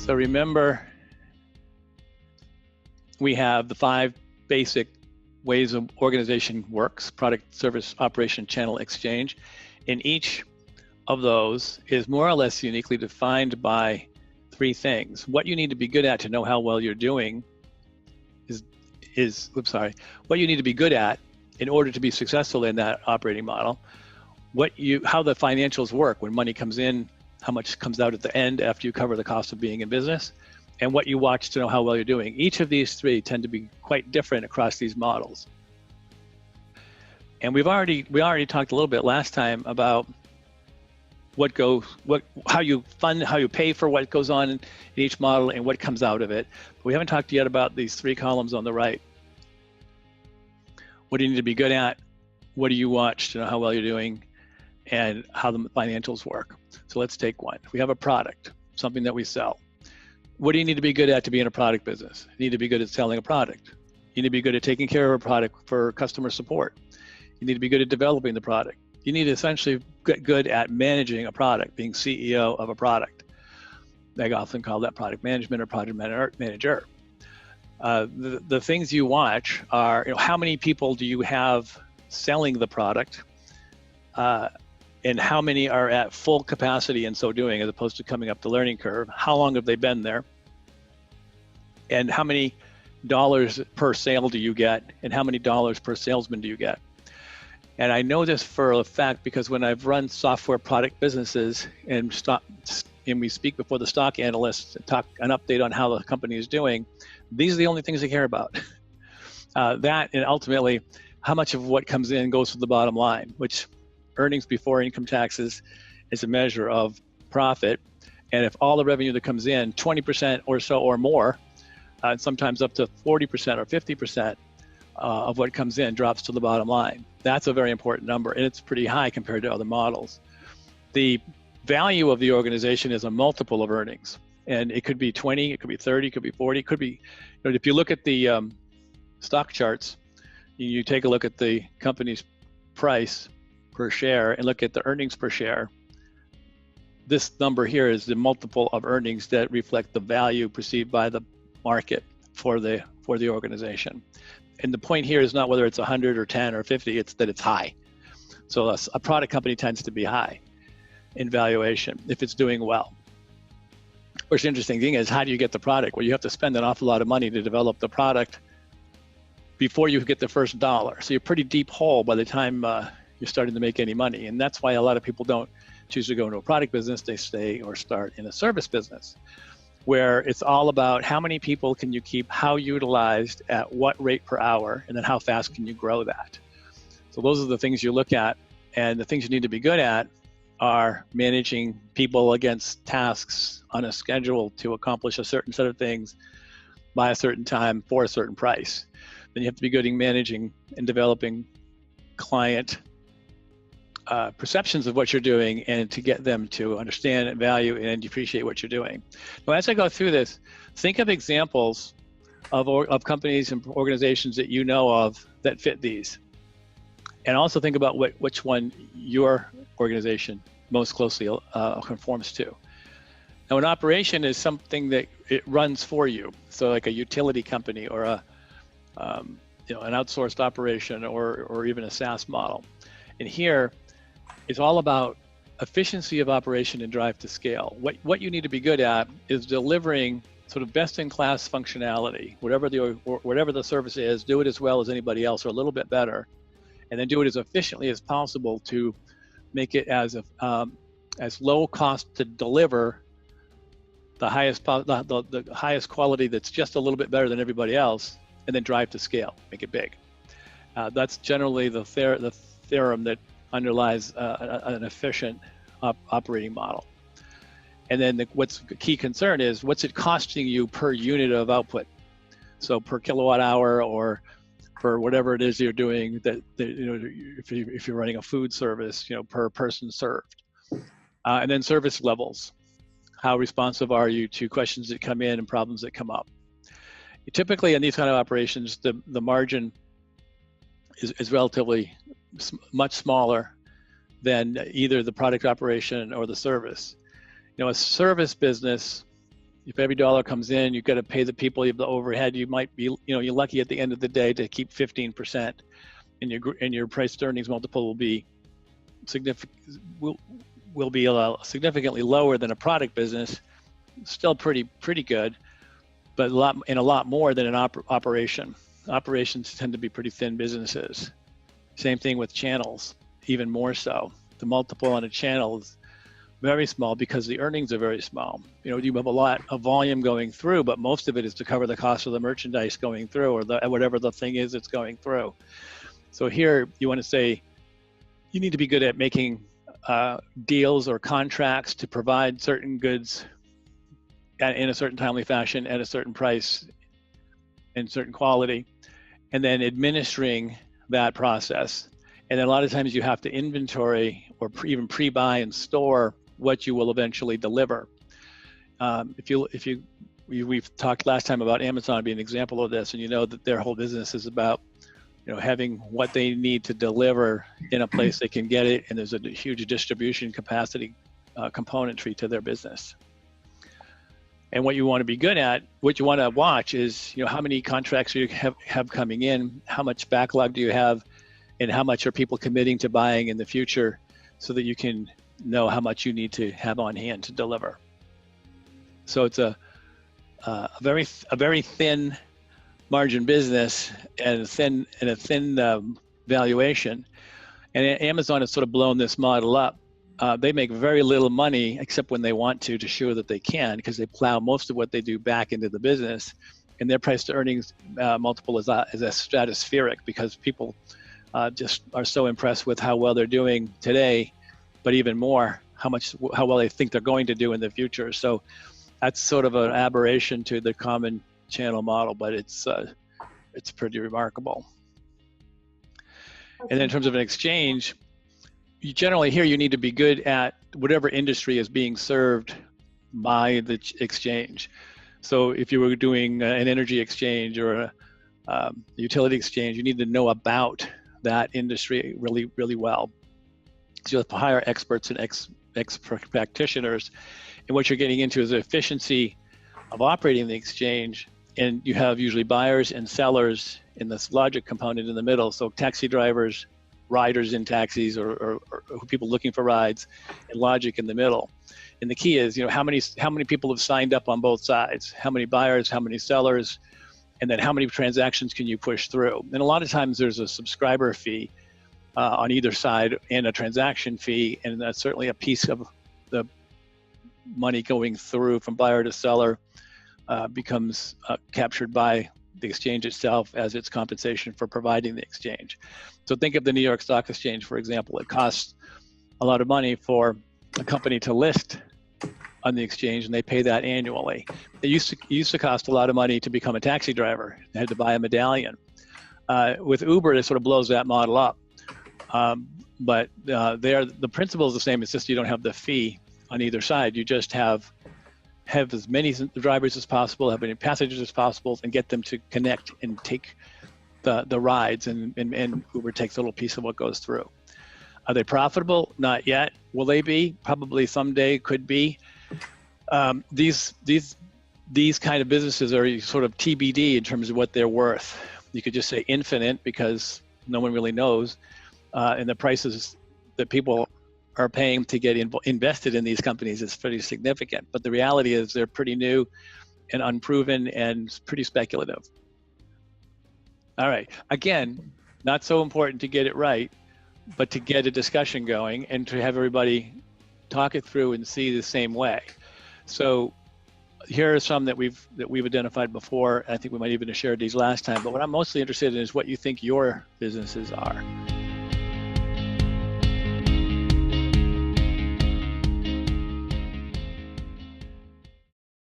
So remember, we have the 5 basic ways of organization works: product, service, operation, channel, exchange. And each of those is more or less uniquely defined by 3 things. What you need to be good at to know how well you're doing what you need to be good at in order to be successful in that operating model, how the financials work when money comes in, how much comes out at the end after you cover the cost of being in business, and what you watch to know how well you're doing. Each of these 3 tend to be quite different across these models. And we already talked a little bit last time about how you fund, how you pay for what goes on in each model and what comes out of it. But we haven't talked yet about these 3 columns on the right. What do you need to be good at? What do you watch to know how well you're doing? And how the financials work. So let's take one. We have a product, something that we sell. What do you need to be good at to be in a product business? You need to be good at selling a product. You need to be good at taking care of a product for customer support. You need to be good at developing the product. You need to essentially get good at managing a product, being CEO of a product. They often call that product management or project manager. The things you watch are, how many people do you have selling the product, and how many are at full capacity in so doing, as opposed to coming up the learning curve? How long have they been there? And how many dollars per sale do you get? And how many dollars per salesman do you get? And I know this for a fact because when I've run software product businesses and we speak before the stock analysts and talk an update on how the company is doing, these are the only things they care about. That, and ultimately, how much of what comes in goes to the bottom line, which earnings before income taxes is a measure of profit. And if all the revenue that comes in, 20% or so or more, and sometimes up to 40% or 50% of what comes in drops to the bottom line. That's a very important number, and it's pretty high compared to other models. The value of the organization is a multiple of earnings, and it could be 20, it could be 30, it could be 40, it could be, if you look at the stock charts, you take a look at the company's price per share and look at the earnings per share. This number here is the multiple of earnings that reflect the value perceived by the market for the organization. And the point here is not whether it's 100 or 10 or 50, it's that it's high. So a product company tends to be high in valuation if it's doing well. Of course, the interesting thing is, how do you get the product? Well, you have to spend an awful lot of money to develop the product before you get the first dollar. So you're a pretty deep hole by the time you're starting to make any money. And that's why a lot of people don't choose to go into a product business. They stay or start in a service business, where it's all about how many people can you keep, how utilized, at what rate per hour, and then how fast can you grow that. So those are the things you look at, and the things you need to be good at are managing people against tasks on a schedule to accomplish a certain set of things by a certain time for a certain price. Then you have to be good at managing and developing client perceptions of what you're doing, and to get them to understand and value and appreciate what you're doing. Now, as I go through this, think of examples of companies and organizations that you know of that fit these. And also think about which one your organization most closely conforms to. Now, an operation is something that it runs for you. So like a utility company or an outsourced operation or even a SaaS model. And here, it's all about efficiency of operation and drive to scale. What you need to be good at is delivering sort of best-in-class functionality. Whatever the service is, do it as well as anybody else or a little bit better, and then do it as efficiently as possible to make it as low cost to deliver the highest quality that's just a little bit better than everybody else, and then drive to scale, make it big. That's generally the theorem that underlies an efficient operating model. And then what's the key concern is, what's it costing you per unit of output? So per kilowatt hour, or for whatever it is you're doing, if you're running a food service, per person served. And then service levels. How responsive are you to questions that come in and problems that come up? Typically in these kind of operations, the margin is relatively much smaller than either the product operation or the service. A service business If every dollar comes in, you've got to pay the people, you have the overhead. You might be, you're lucky at the end of the day to keep 15%, and your price to earnings multiple will be significantly lower than a product business. Still pretty good, but a lot more than an operation. Operations tend to be pretty thin businesses. Same thing with channels, even more so. The multiple on a channel is very small because the earnings are very small. You have a lot of volume going through, but most of it is to cover the cost of the merchandise going through, or whatever the thing is that's going through. So here you want to say you need to be good at making deals or contracts to provide certain goods in a certain timely fashion at a certain price and certain quality, and then administering that process. And then a lot of times you have to inventory or even pre-buy and store what you will eventually deliver. We've talked last time about Amazon being an example of this, and you know that their whole business is about having what they need to deliver in a place they can get it, and there's a huge distribution capacity componentry to their business. And what you want to be good at, what you want to watch is, how many contracts you have coming in, how much backlog do you have, and how much are people committing to buying in the future, so that you can know how much you need to have on hand to deliver. So it's a very thin margin business and a thin valuation. And Amazon has sort of blown this model up. They make very little money except when they want to show that they can, because they plow most of what they do back into the business, and their price to earnings multiple is stratospheric, because people just are so impressed with how well they're doing today, but even more how well they think they're going to do in the future. So that's sort of an aberration to the common channel model, but it's pretty remarkable. And then in terms of an exchange, you generally here you need to be good at whatever industry is being served by the exchange. So if you were doing an energy exchange or a utility exchange, you need to know about that industry really, really well. So you have to hire experts and expert practitioners. And what you're getting into is the efficiency of operating the exchange. And you have usually buyers and sellers in this logic component in the middle. So taxi drivers, riders in taxis, or people looking for rides, and logic in the middle. And the key is, how many people have signed up on both sides? How many buyers, how many sellers, and then how many transactions can you push through? And a lot of times there's a subscriber fee on either side and a transaction fee, and that's certainly a piece of the money going through from buyer to seller becomes captured by the exchange itself as its compensation for providing the exchange. So think of the New York Stock Exchange, for example. It costs a lot of money for a company to list on the exchange, and they pay that annually. It used to cost a lot of money to become a taxi driver. They had to buy a medallion. With Uber, it sort of blows that model up. But the principle is the same. It's just you don't have the fee on either side. You just have as many drivers as possible, have many passengers as possible, and get them to connect and take the rides, and Uber takes a little piece of what goes through. Are they profitable? Not yet. Will they be? Probably someday, could be. These kind of businesses are sort of TBD in terms of what they're worth. You could just say infinite, because no one really knows, and the prices that people are paying to get invested in these companies is pretty significant. But the reality is they're pretty new and unproven and pretty speculative. All right, again, not so important to get it right, but to get a discussion going and to have everybody talk it through and see the same way. So here are some that we've identified before. I think we might even have shared these last time, but what I'm mostly interested in is what you think your businesses are.